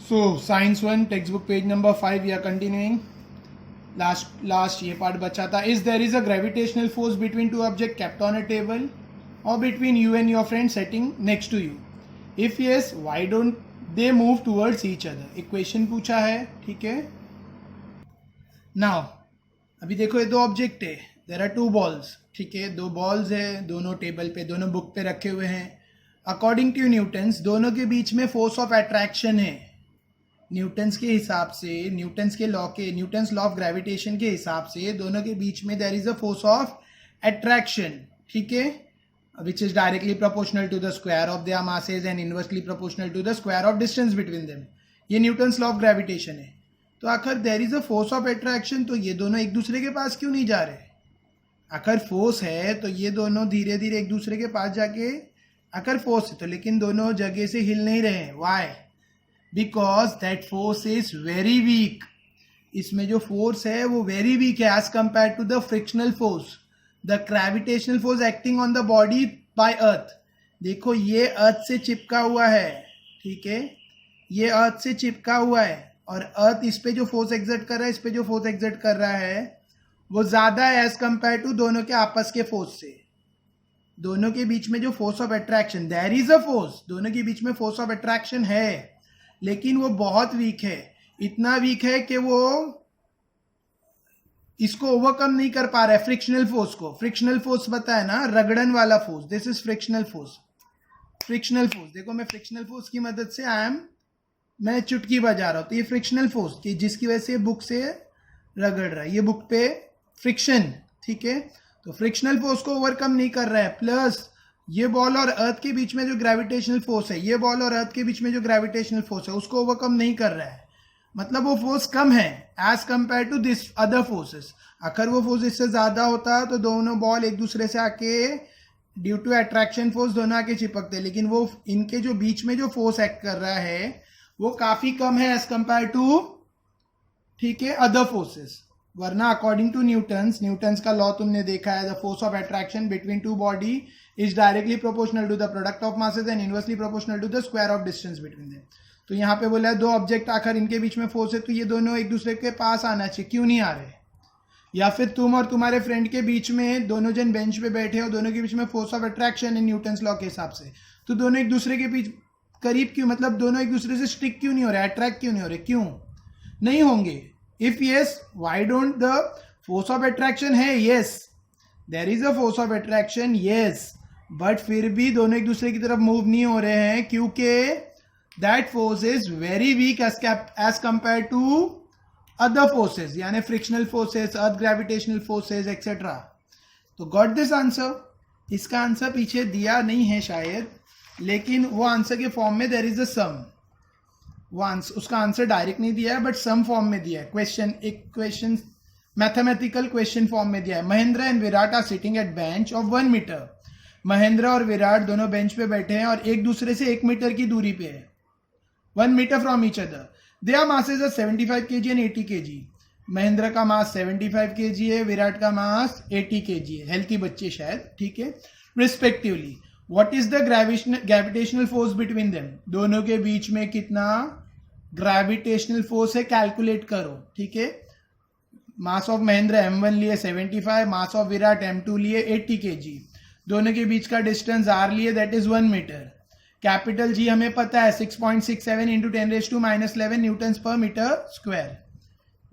So science 1 textbook page number 5 we are continuing. Last ये part बचा था. Is there is a gravitational force between two objects kept on a table or between you and your friend sitting next to you? If yes, why don't they move towards each other? एक question पूछा है, ठीक है. Now अभी देखो ये दो object है. There are two balls, ठीक है. दो बॉल्स है, दोनों टेबल पे, दोनों बुक पे रखे हुए हैं. अकॉर्डिंग टू न्यूटन्स दोनों के बीच में फोर्स ऑफ अट्रैक्शन है. न्यूटन्स के हिसाब से, न्यूटन्स लॉ ऑफ ग्रेविटेशन के हिसाब से दोनों के बीच में there is a force of attraction, ठीक है, which is directly proportional to the square of their masses and inversely proportional to the square of distance between them. ये न्यूटन्स लॉ ऑफ ग्रेविटेशन है. तो आखिर there is a force of attraction, तो ये दोनों एक दूसरे के पास क्यों नहीं जा रहे? आखिर फोर्स है तो ये दोनों धीरे धीरे एक दूसरे के पास जाके, आखिर फोर्स है तो लेकिन दोनों जगह से हिल नहीं रहे. Why? Because that force is very weak. इसमें जो फोर्स है वो वेरी वीक है as compare to the frictional force, the gravitational force acting on the body by earth. देखो ये अर्थ से चिपका हुआ है, ठीक है, ये अर्थ से चिपका हुआ है और अर्थ इस पे जो फोर्स एक्सर्ट कर रहा है, इस पे जो फोर्स एक्सर्ट कर रहा है वो ज्यादा है एज कंपेयर टू दोनों के आपस के फोर्स से. दोनों के बीच में जो force of attraction, there is a force, दोनों के बीच में फोर्स ऑफ अट्रैक्शन है लेकिन वो बहुत वीक है. इतना वीक है कि वो इसको ओवरकम नहीं कर पा रहा है फ्रिक्शनल फोर्स को. फ्रिक्शनल फोर्स पता है ना, रगड़न वाला force. This is frictional force. Frictional force देखो, मैं फ्रिक्शनल फोर्स की मदद से मैं चुटकी बजा रहा हूं, तो ये फ्रिक्शनल फोर्स की जिसकी वजह से बुक से रगड़ रहा है, ये बुक पे फ्रिक्शन, ठीक है. तो फ्रिक्शनल फोर्स को ओवरकम नहीं कर रहा है. प्लस ये बॉल और अर्थ के बीच में जो ग्रेविटेशनल फोर्स है, ये बॉल और अर्थ के बीच में जो ग्रेविटेशनल फोर्स है उसको ओवरकम नहीं कर रहा है. मतलब वो फोर्स कम है as compare to this other forces. अगर वो फोर्स इससे ज्यादा होता तो दोनों बॉल एक दूसरे से आके ड्यू टू अट्रैक्शन फोर्स दोनों आके चिपकते. लेकिन वो इनके जो बीच में जो फोर्स एक्ट कर रहा है वो काफी कम है एज कंपेयर टू, ठीक है, अदर फोर्सेस. वरना अकॉर्डिंग टू न्यूटन्स का लॉ तुमने देखा है, the force of attraction between two body is directly proportional to the product of masses and inversely proportional to the square of distance between them. तो यहाँ पे बोला है दो ऑब्जेक्ट आकर इनके बीच में फोर्स है तो ये दोनों एक दूसरे के पास आना चाहिए, क्यों नहीं आ रहे? या फिर तुम और तुम्हारे फ्रेंड के बीच में दोनों जन बेंच पे बैठे हो, दोनों के बीच में फोर्स ऑफ अट्रैक्शन है न्यूटन्स लॉ के हिसाब से, तो दोनों एक दूसरे के बीच करीब क्यों, मतलब दोनों एक दूसरे से स्टिक क्यों नहीं हो रहे, अट्रैक्ट क्यों नहीं हो रहे? क्यों नहीं होंगे? If yes, why don't the force of attraction है? Yes, there is a force of attraction, yes, but फिर भी दोनों एक दूसरे की तरफ मूव नहीं हो रहे हैं क्योंकि that force is very weak as compare to other forces, यानी frictional forces, earth gravitational forces etcetera. तो गॉट दिस आंसर. इसका आंसर पीछे दिया नहीं है शायद, लेकिन वो आंसर के फॉर्म में देयर इज अ सम. वो आंसर, उसका आंसर डायरेक्ट नहीं दिया है बट सम फॉर्म में दिया है. क्वेश्चन मैथमेटिकल क्वेश्चन फॉर्म में दिया है. Mahendra and Virat are sitting at bench of 1 metre. Mahendra और विराट दोनों बेंच पे बैठे हैं और एक दूसरे से 1 मीटर की दूरी पे है, 1 metre from each other. Their masses are 75 kg and 80 kg. Mahendra का मास 75 kg है, विराट का मास 80 kg है. हेल्थी बच्चे शायद, ठीक है, respectively. What is the gravitational force between them? दोनों के बीच में कितना ग्रेविटेशनल फोर्स है कैलकुलेट करो, ठीक है. मास ऑफ महेंद्र m1 लिए 75, मास ऑफ विराट m2 लिए 80 kg. दोनों के बीच का डिस्टेंस r लिए that is 1 metre. Capital G हमें पता है 6.67 into 10⁻11 newtons per metre square.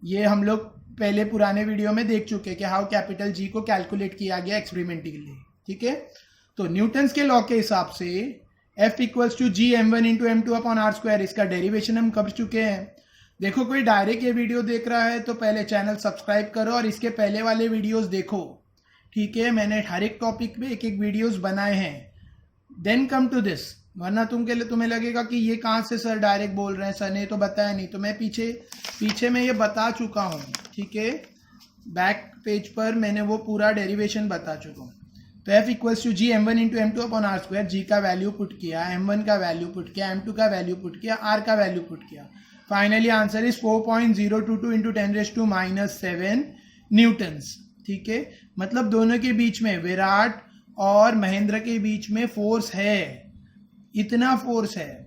ये हम लोग पहले पुराने वीडियो में देख चुके हैं कि हाउ कैपिटल G को कैलकुलेट किया गया एक्सपेरिमेंटली, ठीक है. तो न्यूटन्स के लॉ के हिसाब से F equals to G m1 into m2 upon r square, इसका डेरिवेशन हम कर चुके हैं. देखो कोई डायरेक्ट ये वीडियो देख रहा है तो पहले चैनल सब्सक्राइब करो और इसके पहले वाले वीडियोस देखो, ठीक है. मैंने हर एक टॉपिक पे एक एक वीडियोस बनाए हैं. Then come to this. वरना तुम्हें लगेगा कि ये कहाँ से सर डायरेक्ट बोल रहे हैं, सर ने तो बताया नहीं. तो मैं पीछे मैं ये बता चुका हूँ, ठीक है. बैक पेज पर मैंने वो पूरा डेरिवेशन बता चुका हूँ. तो F equals to G m1 into m2 upon r square. G का वैल्यू पुट किया, m1 का वैल्यू पुट किया, m2 का वैल्यू पुट किया, r का वैल्यू पुट किया. Finally answer is 4.022 into 10⁻⁻7 Newton's, ठीक है. मतलब दोनों के बीच में, विराट और महेंद्र के बीच में फोर्स है, इतना फोर्स है.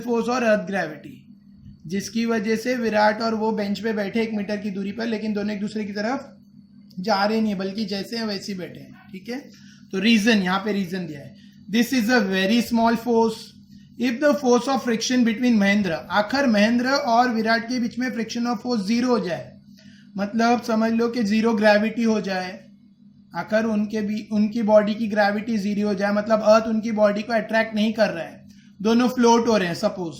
फोर्स और अर्थ ग्रेविटी, जिसकी वजह से विराट और वो बेंच पे बैठे 1 मीटर की दूरी पर, लेकिन दोनों एक दूसरे की तरफ जा रहे नहीं है, बल्कि जैसे हैं वैसे ही बैठे हैं, ठीक है। तो रीजन, यहाँ पे रीजन दिया है, this is a very small force if the force of friction between Mahendra, आखिर महेंद्र और विराट के बीच में फ्रिक्शन ऑफ फोर्स 0 हो जाए, मतलब समझ लो कि 0 ग्रेविटी हो जाए, आखिर उनकी बॉडी की ग्रेविटी 0 हो जाए, मतलब अर्थ उनकी बॉडी को अट्रैक्ट नहीं कर रहा है, दोनों फ्लोट हो रहे हैं सपोज,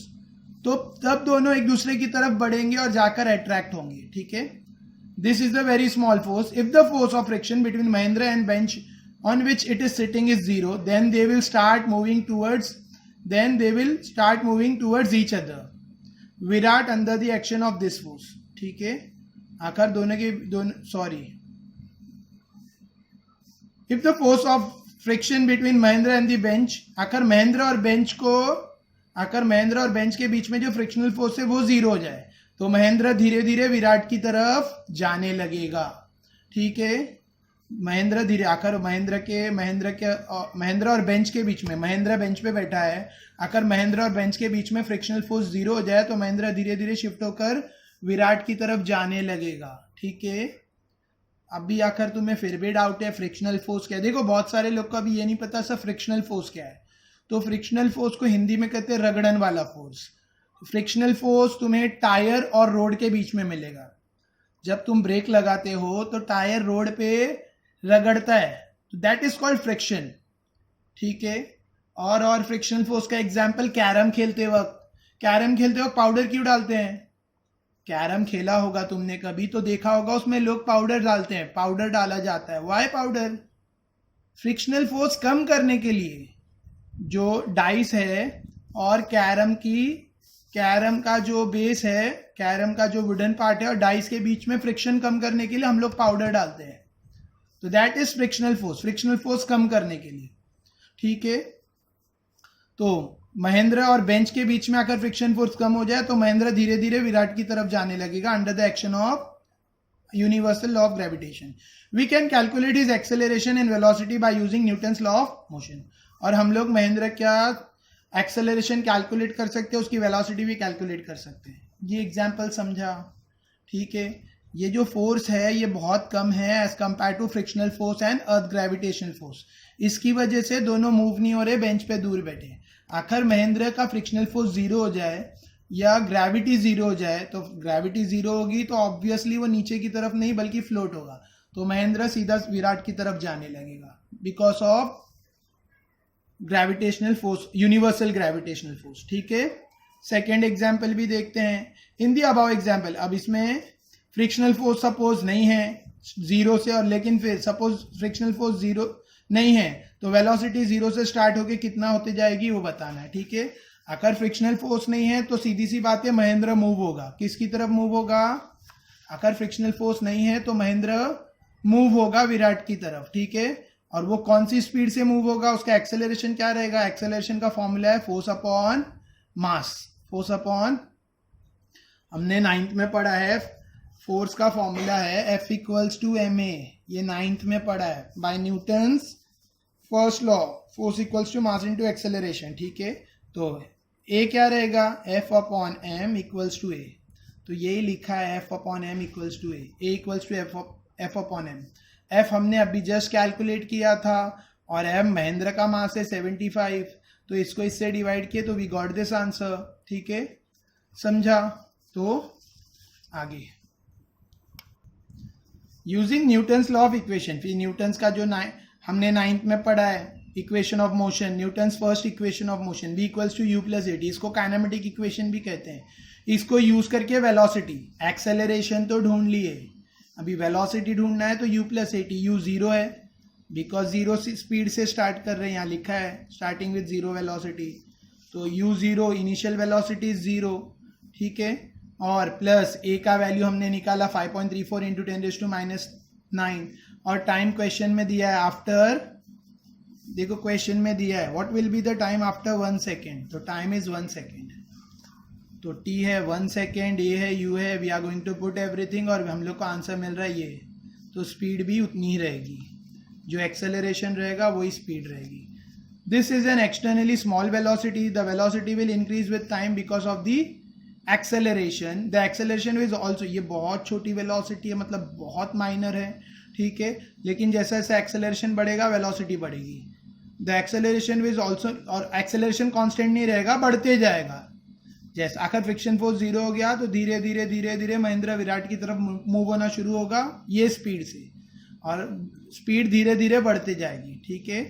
तो तब दोनों एक दूसरे की तरफ बढ़ेंगे और जाकर अट्रैक्ट होंगे, ठीक है। This is a very small force if the force of friction between Mahendra and bench on which it is sitting is 0, then they will start moving towards each other, Virat under the action of this force, ठीक है। आखिर if the force of friction between Mahendra and the bench, आखिर महेंद्र और bench के बीच में जो frictional force है वो 0 हो जाए, तो महेंद्र धीरे धीरे विराट की तरफ जाने लगेगा, ठीक है। महेंद्र और बेंच के बीच में, महेंद्र बेंच पे बैठा है, आकर महेंद्र और बेंच के बीच में फ्रिक्शनल फोर्स 0 हो जाए तो महेंद्र धीरे धीरे शिफ्ट होकर विराट की तरफ जाने लगेगा, ठीक है। अभी आकर तुम्हें फिर भी डाउट है फ्रिक्शनल फोर्स क्या है। देखो बहुत सारे लोग को अभी ये नहीं पता सर फ्रिक्शनल फोर्स क्या है, तो फ्रिक्शनल फोर्स को हिंदी में कहते हैं रगड़न वाला फोर्स। फ्रिक्शनल फोर्स तुम्हें टायर और रोड के बीच में मिलेगा। जब तुम ब्रेक लगाते हो तो टायर रोड पे रगड़ता है, तो दैट इज कॉल्ड फ्रिक्शन, ठीक है। और फ्रिक्शनल फोर्स का एग्जांपल कैरम खेलते वक्त पाउडर क्यों डालते हैं? कैरम खेला होगा तुमने कभी तो देखा होगा उसमें लोग पाउडर डालते हैं, पाउडर डाला जाता है। Why powder? फ्रिक्शनल फोर्स कम करने के लिए। जो डाइस है और कैरम का जो बेस है, कैरम का जो वुडन पार्ट है और डाइस के बीच में फ्रिक्शन कम करने के लिए हम लोग पाउडर डालते हैं, तो दैट इज फ्रिक्शनल फोर्स कम करने के लिए, ठीक है। तो महेंद्र और बेंच के बीच में आकर फ्रिक्शन फोर्स कम हो जाए तो महेंद्र धीरे धीरे विराट की तरफ जाने लगेगा under the action of universal law of gravitation. We can calculate his acceleration and velocity by using Newton's law of motion. और हम लोग महेंद्र क्या एक्सेलरेशन कैलकुलेट कर सकते हैं, उसकी वेलोसिटी भी कैलकुलेट कर सकते हैं। ये एग्जाम्पल समझा, ठीक है। ये जो फोर्स है ये बहुत कम है as compare to frictional force and earth gravitational force. इसकी वजह से दोनों मूव नहीं हो रहे, बेंच पे दूर बैठे। आखिर महेंद्र का फ्रिक्शनल फोर्स 0 हो जाए या ग्रेविटी 0 हो जाए, तो ग्रेविटी 0 होगी तो ऑब्वियसली वो नीचे की तरफ नहीं बल्कि फ्लोट होगा, तो महेंद्र सीधा विराट की तरफ जाने लगेगा because of gravitational force, universal gravitational force, ठीक है। सेकेंड एग्जाम्पल भी देखते हैं। इन द अबव एग्जाम्पल, अब इसमें फ्रिक्शनल फोर्स सपोज नहीं है 0 से, और लेकिन फिर सपोज फ्रिक्शनल फोर्स 0 नहीं है तो वेलोसिटी 0 से स्टार्ट होके कितना होते जाएगी वो बताना है, ठीक है। अगर फ्रिक्शनल फोर्स नहीं है तो सीधी सी बात है महेंद्र मूव होगा। किसकी तरफ मूव होगा? अगर फ्रिक्शनल फोर्स नहीं है तो महेंद्र मूव होगा विराट की तरफ, ठीक है। और वो कौन सी स्पीड से मूव होगा, उसका एक्सेलरेशन क्या रहेगा? एक्सेलरेशन का फॉर्मूला है force upon mass. Force upon, हमने 9th में पढ़ा है, फोर्स का फॉर्मूला है F इक्वल्स टू ma। ये 9th में पढ़ा है by Newton's first law, force equals to mass into acceleration, ठीक है। तो A क्या रहेगा? F upon m equals to a। तो यही लिखा है F upon m equals to a equals to F upon m। F हमने अभी जस्ट कैलकुलेट किया था और m महेंद्र का मास है 75, तो इसको इससे डिवाइड किए तो वी गॉट दिस आंसर, ठीक है। समझा? तो आगे using Newton's law of equation, फिर न्यूटन्स का जो हमने 9th में पढ़ा है equation of motion, Newton's first equation of motion v equals to u plus at, इसको काइनेमेटिक इक्वेशन भी कहते हैं। इसको यूज करके वेलोसिटी, एक्सेलरेशन तो ढूंढ लिए, अभी वेलोसिटी ढूंढना है तो u प्लस at, u 0 है बिकॉज 0 स्पीड से स्टार्ट कर रहे हैं, यहाँ लिखा है स्टार्टिंग विद 0 वेलोसिटी, तो u 0 इनिशियल वेलोसिटी 0, ठीक है। और प्लस a का वैल्यू हमने निकाला 5.34 इंटू 10⁻⁹ और टाइम क्वेश्चन में दिया है आफ्टर, देखो क्वेश्चन में दिया है what will be the time after 1 second, तो टाइम इज 1 सेकेंड, तो t है 1 सेकेंड, a है u है, we are going to put everything और हम लोग को आंसर मिल रहा है ये। तो स्पीड भी उतनी ही रहेगी, जो एक्सेलरेशन रहेगा वही स्पीड रहेगी। This is an externally small velocity, the velocity will increase with time because of the acceleration. The acceleration is also, ये बहुत छोटी वेलोसिटी है, मतलब बहुत माइनर है, ठीक है, लेकिन जैसे जैसे एक्सेलरेशन बढ़ेगा वेलोसिटी बढ़ेगी। द एक्सेलरेशन इज ऑल्सो, और एक्सेलरेशन कांस्टेंट नहीं रहेगा, बढ़ते जाएगा। जैसे आखिर फ्रिक्शन फोर्स जीरो हो गया तो धीरे धीरे धीरे धीरे महेंद्र विराट की तरफ मूव होना शुरू होगा ये स्पीड से, और स्पीड धीरे धीरे बढ़ते जाएगी, ठीक है।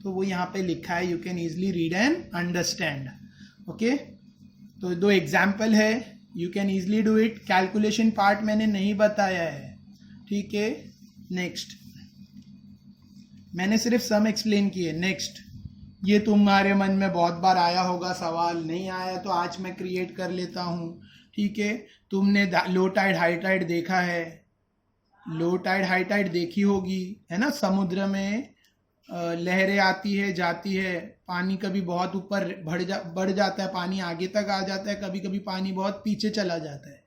तो वो यहाँ पे लिखा है, you can easily read and understand. Okay, तो दो एग्जाम्पल है, you can easily do it. Calculation part मैंने नहीं बताया है, ठीक है। नेक्स्ट, मैंने सिर्फ सम एक्सप्लेन किए। नेक्स्ट, ये तुम्हारे मन में बहुत बार आया होगा सवाल, नहीं आया तो आज मैं क्रिएट कर लेता हूँ, ठीक है। तुमने लो टाइड हाई टाइड देखा है, लो टाइड हाई टाइड देखी होगी, है ना। समुद्र में लहरें आती है जाती है, पानी कभी बहुत ऊपर बढ़ जाता है, पानी आगे तक आ जाता है, कभी कभी पानी बहुत पीछे चला जाता है।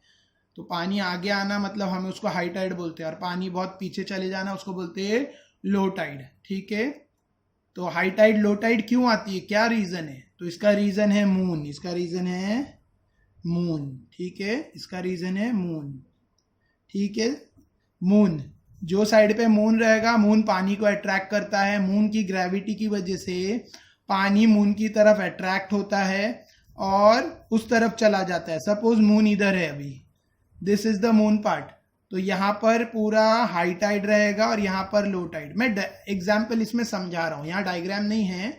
तो पानी आगे आना मतलब हम उसको हाई टाइड बोलते हैं, और पानी बहुत पीछे चले जाना उसको बोलते हैं लो टाइड, ठीक है। तो हाई टाइड लो टाइड क्यों आती है, क्या रीजन है? तो इसका रीजन है मून, इसका रीजन है मून, ठीक है, इसका रीजन है मून, ठीक है। मून, जो साइड पे मून रहेगा, मून पानी को अट्रैक्ट करता है, मून की ग्रेविटी की वजह से पानी मून की तरफ अट्रैक्ट होता है और उस तरफ चला जाता है। सपोज मून इधर है अभी, this is the moon part, तो यहाँ पर पूरा हाई टाइड रहेगा और यहाँ पर लो टाइड। मैं एग्जाम्पल इसमें समझा रहा हूँ, यहाँ डायग्राम नहीं है,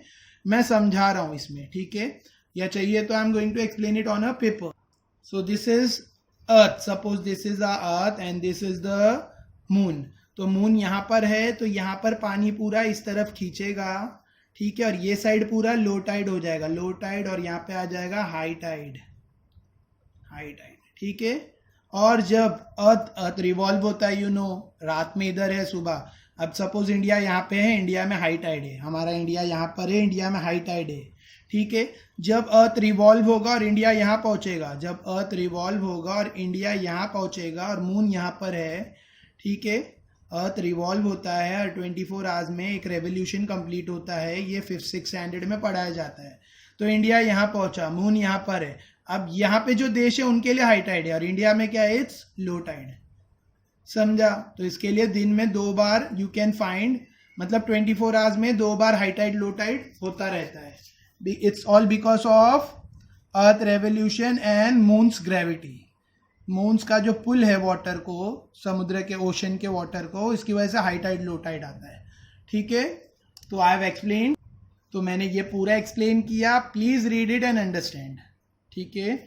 मैं समझा रहा हूँ इसमें, ठीक है। या चाहिए तो I am going to explain it on a paper. So this is earth, suppose this is the earth and this is the moon. तो मून यहाँ पर है, तो यहाँ पर पानी पूरा इस तरफ खींचेगा, ठीक है, और ये साइड पूरा लो टाइड हो जाएगा, लो टाइड, और यहाँ पे आ जाएगा हाई टाइड, हाई टाइड, ठीक है। और जब अर्थ रिवॉल्व होता है, यू नो, रात में इधर है, सुबह, अब सपोज इंडिया यहाँ पे है, इंडिया में हाई टाइड है, हमारा इंडिया यहाँ पर है, इंडिया में हाई टाइड है, ठीक है। जब अर्थ रिवॉल्व होगा और इंडिया यहाँ पहुंचेगा, जब अर्थ रिवॉल्व होगा और इंडिया यहाँ पहुंचेगा और मून यहाँ पर है, ठीक है, अर्थ रिवॉल्व होता है और 24 आवर्स में एक रेवोल्यूशन कंप्लीट होता है, ये 5th-6th स्टैंडर्ड में पढ़ाया जाता है। तो इंडिया यहाँ पहुंचा, मून यहाँ पर है, अब यहाँ पे जो देश है उनके लिए हाई टाइड है और इंडिया में क्या है, इट्स लो टाइड, समझा। तो इसके लिए दिन में 2 बार यू कैन फाइंड, मतलब 24 आवर्स में 2 बार हाई टाइड लो टाइड होता रहता है। It's all because of earth revolution and moons gravity. Moons का जो पुल है वाटर को, समुद्र के, ओशन के वाटर को, इसकी वजह से हाई टाइड लो टाइड आता है, ठीक है। तो आई हैव एक्सप्लेन, तो मैंने ये पूरा एक्सप्लेन किया, please read it and understand, ठीक है।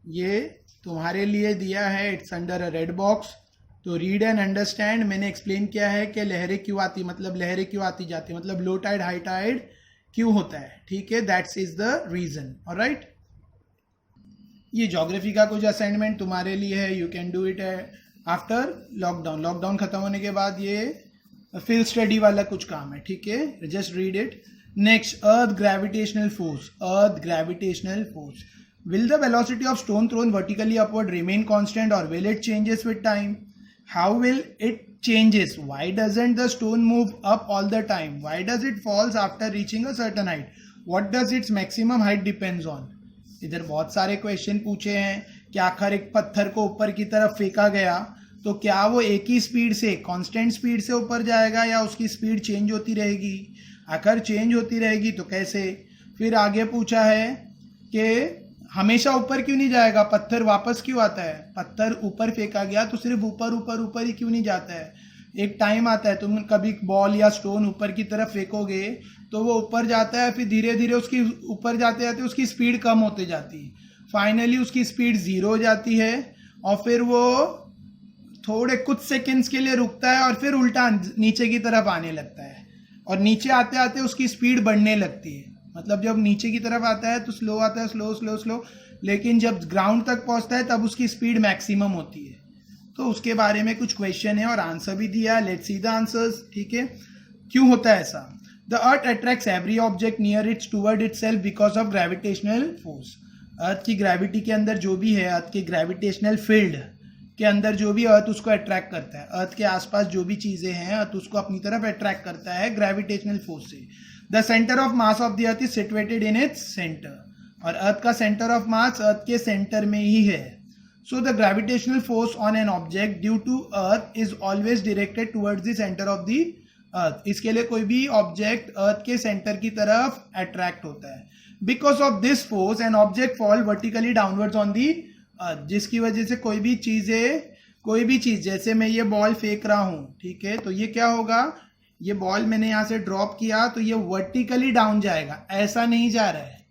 ये तुम्हारे लिए दिया है, it's under a red box, तो रीड एंड अंडरस्टैंड। मैंने एक्सप्लेन किया है कि लहरें क्यों आती, मतलब लहरें क्यों आती जाती, मतलब लो टाइड हाई टाइड क्यों होता है, ठीक है, that's is the reason, alright. ये ज्योग्राफी का कुछ असाइनमेंट तुम्हारे लिए है, you can do it after lockdown. Lockdown खत्म होने के बाद ये फील्ड स्टडी वाला कुछ काम है, ठीक है, just read it. Next, earth gravitational force, earth gravitational force. Will the velocity of stone thrown vertically upward remain constant or will it changes with time? How will it changes? Why doesn't the stone move up all the time? Why does it falls after reaching a certain height? What does its maximum height depends on? इधर बहुत सारे question पूछे हैं कि आखिर एक पत्थर को ऊपर की तरफ फेंका गया तो क्या वो एक ही स्पीड से, कांस्टेंट स्पीड से ऊपर जाएगा या उसकी स्पीड चेंज होती रहेगी? आखिर चेंज होती रहेगी तो कैसे? फिर आगे पूछा है कि हमेशा ऊपर क्यों नहीं जाएगा, पत्थर वापस क्यों आता है? पत्थर ऊपर फेंका गया तो सिर्फ ऊपर ऊपर ऊपर ही क्यों नहीं जाता है? एक टाइम आता है, तुम कभी बॉल या स्टोन ऊपर की तरफ फेंकोगे तो वो ऊपर जाता है, फिर धीरे धीरे उसकी ऊपर जाते जाते उसकी स्पीड कम होते जाती है, फाइनली उसकी स्पीड 0 हो जाती है और फिर वो थोड़े कुछ सेकेंड्स के लिए रुकता है और फिर उल्टा नीचे की तरफ आने लगता है और नीचे आते आते उसकी स्पीड बढ़ने लगती है। मतलब जब नीचे की तरफ आता है तो स्लो आता है, स्लो स्लो स्लो, लेकिन जब ग्राउंड तक पहुंचता है तब उसकी स्पीड मैक्सिमम होती है। तो उसके बारे में कुछ क्वेश्चन है और आंसर भी दिया, लेट्स सी द आंसर्स, ठीक है। क्यों होता है ऐसा? The earth attracts every object near its toward itself because of gravitational force. Earth की ग्रेविटी के अंदर जो भी है, अर्थ के ग्रेविटेशनल फील्ड के अंदर जो भी अर्थ उसको अट्रैक्ट करता है, अर्थ के आसपास जो भी चीजें हैं अर्थ उसको अपनी तरफ अट्रैक्ट करता है ग्रेविटेशनल फोर्स से। The centre of mass of the earth is situated in its centre, और अर्थ का सेंटर ऑफ मास अर्थ के सेंटर में ही है। So the gravitational force on an object due to earth is always directed towards the centre of the earth. इसके लिए कोई भी ऑब्जेक्ट अर्थ के सेंटर की तरफ अट्रैक्ट होता है। Because of this force an object fall vertically downwards on the earth, जिसकी वजह से कोई भी चीज जैसे मैं ये बॉल फेंक रहा हूं, ठीक है, तो ये क्या होगा, ये बॉल मैंने यहां से ड्रॉप किया तो ये वर्टिकली डाउन जाएगा, ऐसा नहीं जा रहा है।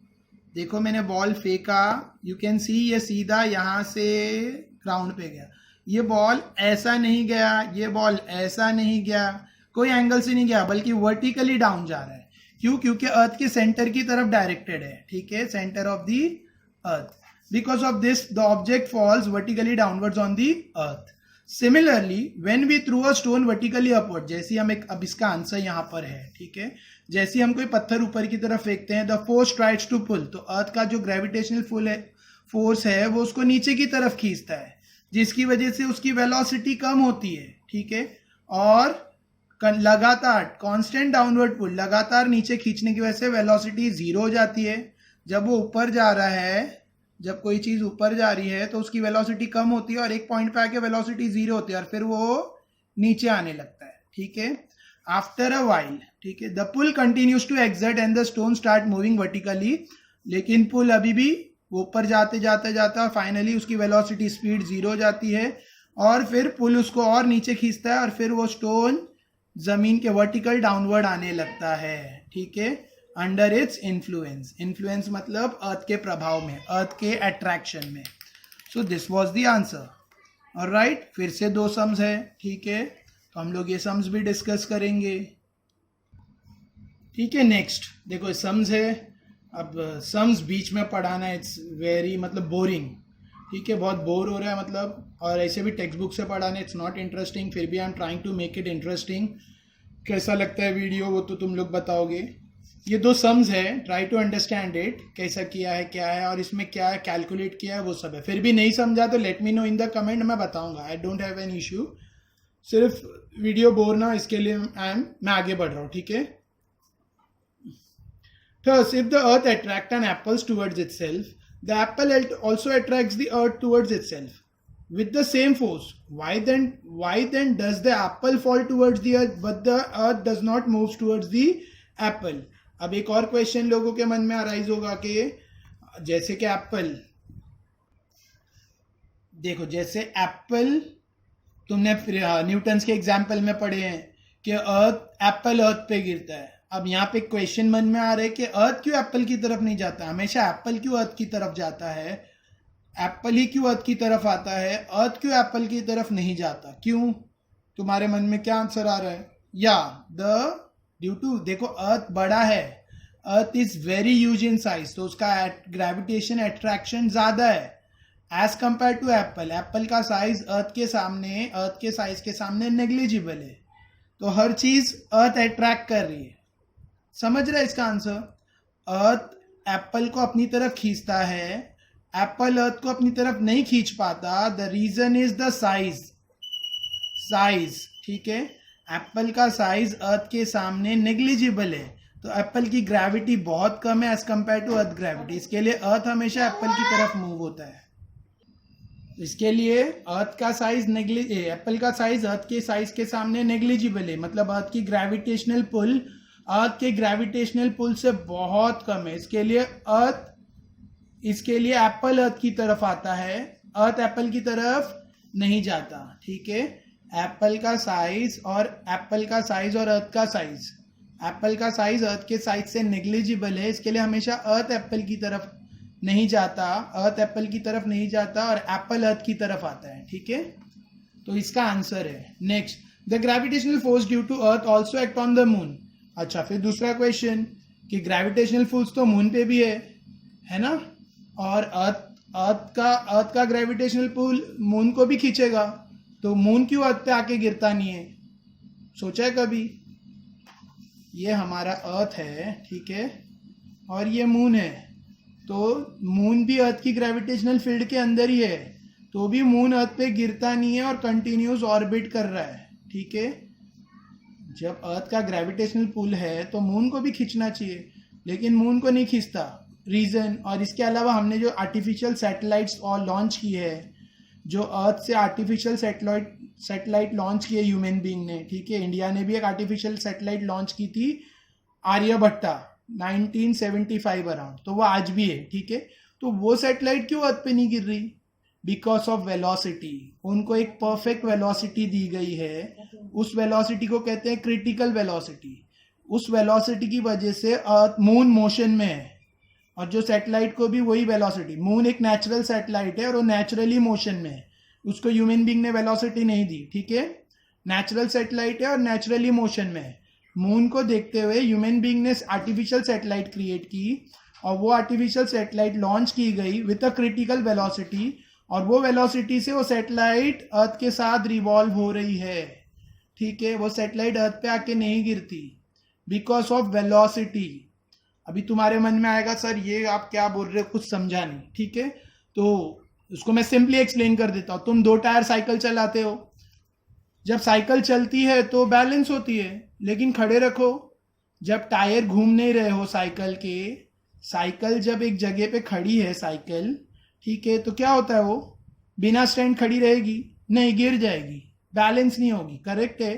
देखो मैंने बॉल फेंका, यू कैन सी ये सीधा यहां से ग्राउंड पे गया। ये बॉल ऐसा नहीं गया, ये बॉल ऐसा नहीं गया, कोई एंगल से नहीं गया, बल्कि वर्टिकली डाउन जा रहा है। क्यों? क्योंकि अर्थ के सेंटर की तरफ डायरेक्टेड है, ठीक है, centre of the earth. Because of this, the object falls vertically downwards on the earth. Similarly, when we throw a stone vertically upward, जैसे हम अब इसका आंसर यहाँ पर है, ठीक है, जैसे हम कोई पत्थर ऊपर की तरफ फेंकते हैं, the force tries to pull, तो अर्थ का जो ग्रेविटेशनल फोर्स है वो उसको नीचे की तरफ खींचता है, जिसकी वजह से उसकी वेलोसिटी कम होती है, ठीक है, और लगातार कांस्टेंट डाउनवर्ड पुल, लगातार नीचे खींचने की वजह से वेलोसिटी 0 हो जाती है। जब वो ऊपर जा रहा है, जब कोई चीज ऊपर जा रही है तो उसकी वेलोसिटी कम होती है और एक पॉइंट पे आके वेलोसिटी 0 होती है और फिर वो नीचे आने लगता है, ठीक है। आफ्टर अ वाइल, ठीक है, the pull continues to exert and the stone start moving vertically, लेकिन पुल अभी भी ऊपर जाते जाते जाता है, फाइनली उसकी वेलोसिटी स्पीड 0 हो जाती है और फिर पुल उसको और नीचे खींचता है और फिर वो स्टोन जमीन के वर्टिकल डाउनवर्ड आने लगता है, ठीक है, अंडर इट्स इन्फ्लुएंस। इन्फ्लुएंस मतलब अर्थ के प्रभाव में, अर्थ के अट्रैक्शन में। So this was the answer. Alright, फिर से 2 सम्स है, ठीक है, तो हम लोग ये सम्स भी डिस्कस करेंगे, ठीक है। नेक्स्ट देखो सम्स है, अब सम्स बीच में पढ़ाना इट्स वेरी मतलब बोरिंग, ठीक है, बहुत बोर हो रहा है मतलब, और ऐसे भी टेक्स्ट बुक से पढ़ाना इट्स नॉट इंटरेस्टिंग, फिर भी I am trying to make it interesting. कैसा लगता है वीडियो वो तो तुम लोग बताओगे। ये 2 सम्स है, ट्राई टू अंडरस्टैंड इट, कैसा किया है, क्या है और इसमें क्या कैलकुलेट किया है वो सब है। फिर भी नहीं समझा तो let me know in the comment, मैं बताऊंगा, I don't have an issue. सिर्फ वीडियो बोर ना, इसके लिए मैं आगे बढ़ रहा हूँ, ठीक है। Thus, if the earth attracts an apple towards itself, the apple also attracts the earth towards itself with the same force. Why then does the apple fall towards the earth but the earth does not move towards the apple? अब एक और question लोगों के मन में arise होगा कि जैसे कि एप्पल, देखो जैसे एप्पल तुमने न्यूटन्स के एग्जाम्पल में पढ़े हैं कि एप्पल अर्थ पे गिरता है। अब यहाँ पे क्वेश्चन मन में आ रहा है कि अर्थ क्यों एप्पल की तरफ नहीं जाता, हमेशा एप्पल क्यों अर्थ की तरफ जाता है, एप्पल ही क्यों अर्थ की तरफ आता है, अर्थ क्यों एप्पल की तरफ नहीं जाता, क्यों? तुम्हारे मन में क्या आंसर आ रहा है? या ड्यू टू, देखो अर्थ बड़ा है, earth is very huge in size, तो उसका ग्रेविटेशन अट्रैक्शन ज्यादा है as compare to apple. Apple का साइज अर्थ के साइज के सामने नेग्लिजिबल है, तो हर चीज अर्थ अट्रैक्ट कर रही है। समझ रहे इसका आंसर? अर्थ एप्पल को अपनी तरफ खींचता है, एप्पल अर्थ को अपनी तरफ नहीं खींच पाता। The reason is the size, ठीक है, एप्पल का साइज अर्थ के सामने नेग्लिजिबल है, तो एप्पल की ग्रेविटी बहुत कम है as compare to earth gravity. इसके लिए अर्थ हमेशा एप्पल की तरफ मूव होता है। इसके लिए अर्थ का साइज एप्पल का साइज अर्थ के साइज के सामने नेग्लिजिबल है, मतलब अर्थ की ग्रेविटेशनल पुल अर्थ के ग्रेविटेशनल पुल से बहुत कम है। इसके लिए एप्पल अर्थ की तरफ आता है, अर्थ एप्पल की तरफ नहीं जाता, ठीक है। एप्पल का साइज और अर्थ का साइज, एप्पल का साइज अर्थ के साइज से नेग्लिजिबल है, इसके लिए हमेशा अर्थ एप्पल की तरफ नहीं जाता, और एप्पल अर्थ की तरफ आता है, ठीक है। तो इसका आंसर है next, the gravitational force due to earth also act on the moon. अच्छा, फिर दूसरा क्वेश्चन कि ग्रेविटेशनल फोर्स तो मून पे भी है ना, और अर्थ का ग्रेविटेशनल पुल मून को भी खींचेगा, तो मून क्यों अर्थ पे आके गिरता नहीं है? सोचा है कभी? ये हमारा अर्थ है, ठीक है, और ये मून है, तो मून भी अर्थ की ग्रेविटेशनल फील्ड के अंदर ही है, तो भी मून अर्थ पे गिरता नहीं है और कंटिन्यूस ऑर्बिट कर रहा है, ठीक है। जब अर्थ का ग्रेविटेशनल पुल है तो मून को भी खींचना चाहिए, लेकिन मून को नहीं खींचता, रीजन। और इसके अलावा हमने जो आर्टिफिशियल सैटेलाइट्स और लॉन्च की है, जो अर्थ से आर्टिफिशियल सैटेलाइट लॉन्च की है ह्यूमन बीइंग ने, ठीक है। इंडिया ने भी एक आर्टिफिशियल सैटेलाइट लॉन्च की थी, आर्यभट्टा, 1975 अराउंड, तो वो आज भी है, ठीक है। तो वो सैटेलाइट क्यों अर्थ पे नहीं गिर रही? Because of velocity. उनको एक परफेक्ट वेलोसिटी दी गई है, उस वेलोसिटी को कहते हैं क्रिटिकल वेलोसिटी। उस वेलोसिटी की वजह से अर्थ, मून मोशन में है, और जो सैटेलाइट को भी वही वेलोसिटी। मून एक नेचुरल सैटेलाइट है और वो नेचुरली मोशन में है, उसको ह्यूमन बीइंग ने वेलोसिटी नहीं दी, ठीक है। नेचुरल सैटेलाइट है और नेचुरली मोशन में है। मून को देखते हुए ह्यूमन बीइंग ने आर्टिफिशियल सैटेलाइट क्रिएट की, और वो आर्टिफिशियल सैटेलाइट लॉन्च की गई विद अ क्रिटिकल वेलोसिटी, और वो वेलोसिटी से वो सैटेलाइट अर्थ के साथ रिवॉल्व हो रही है, ठीक है। वो सैटेलाइट अर्थ पे आके नहीं गिरती बिकॉज ऑफ वेलोसिटी। अभी तुम्हारे मन में आएगा सर ये आप क्या बोल रहे हो, कुछ समझा नहीं, ठीक है। तो उसको मैं सिंपली एक्सप्लेन कर देता हूँ। तुम 2 टायर साइकिल चलाते हो, जब साइकिल चलती है तो बैलेंस होती है, लेकिन खड़े रखो, जब टायर घूम नहीं रहे हो साइकिल के, साइकिल जब एक जगह पे खड़ी है साइकिल, ठीक है, तो क्या होता है, वो बिना स्टैंड खड़ी रहेगी नहीं, गिर जाएगी, बैलेंस नहीं होगी, करेक्ट है।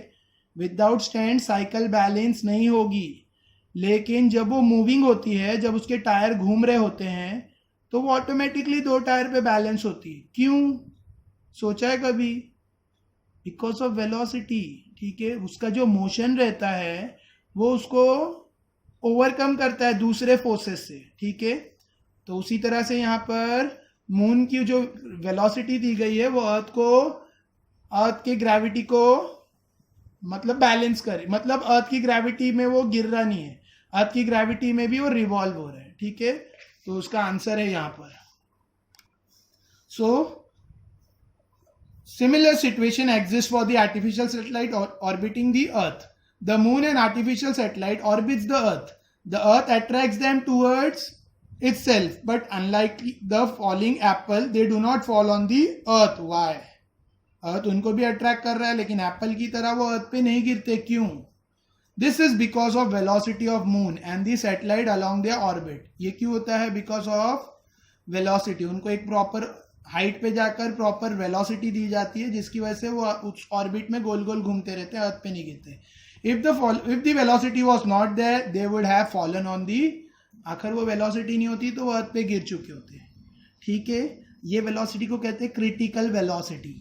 विदाउट स्टैंड साइकिल बैलेंस नहीं होगी। लेकिन जब वो मूविंग होती है, जब उसके टायर घूम रहे होते हैं, तो वो ऑटोमेटिकली 2 टायर पे बैलेंस होती है। क्यों, सोचा है कभी? बिकॉज ऑफ वेलोसिटी, ठीक है। उसका जो मोशन रहता है वो उसको ओवरकम करता है दूसरे फोर्सेस से, ठीक है। तो उसी तरह से यहाँ पर मून की जो वेलोसिटी दी गई है वो अर्थ के ग्रेविटी को मतलब बैलेंस करे, मतलब अर्थ की ग्रेविटी में वो गिर रहा नहीं है, अर्थ की ग्रेविटी में भी वो रिवॉल्व हो रहा है, ठीक है। तो उसका आंसर है यहां पर। So similar situation exist for the artificial satellite orbiting the earth. The moon and artificial satellite orbits the earth. The earth attracts them towards itself, but unlike the falling apple, they do not fall on the earth. Why? अर्थ उनको भी attract कर रहा है, लेकिन Apple की तरह वो अर्थ पे नहीं गिरते, क्यों? This is because of velocity of moon and the satellite along their orbit. ये क्यों होता है? Because of velocity. उनको एक प्रॉपर हाइट पे जाकर प्रॉपर वेलोसिटी दी जाती है, जिसकी वजह से वो उस ऑर्बिट में गोल गोल घूमते रहते हैं, अर्थ पे नहीं गिरते. If the velocity was not there, they would have fallen on the. आखिर वो वेलोसिटी नहीं होती तो वो अर्थ पे गिर चुके होते हैं, ठीक है. ये वेलोसिटी को कहते हैं क्रिटिकल वेलोसिटी.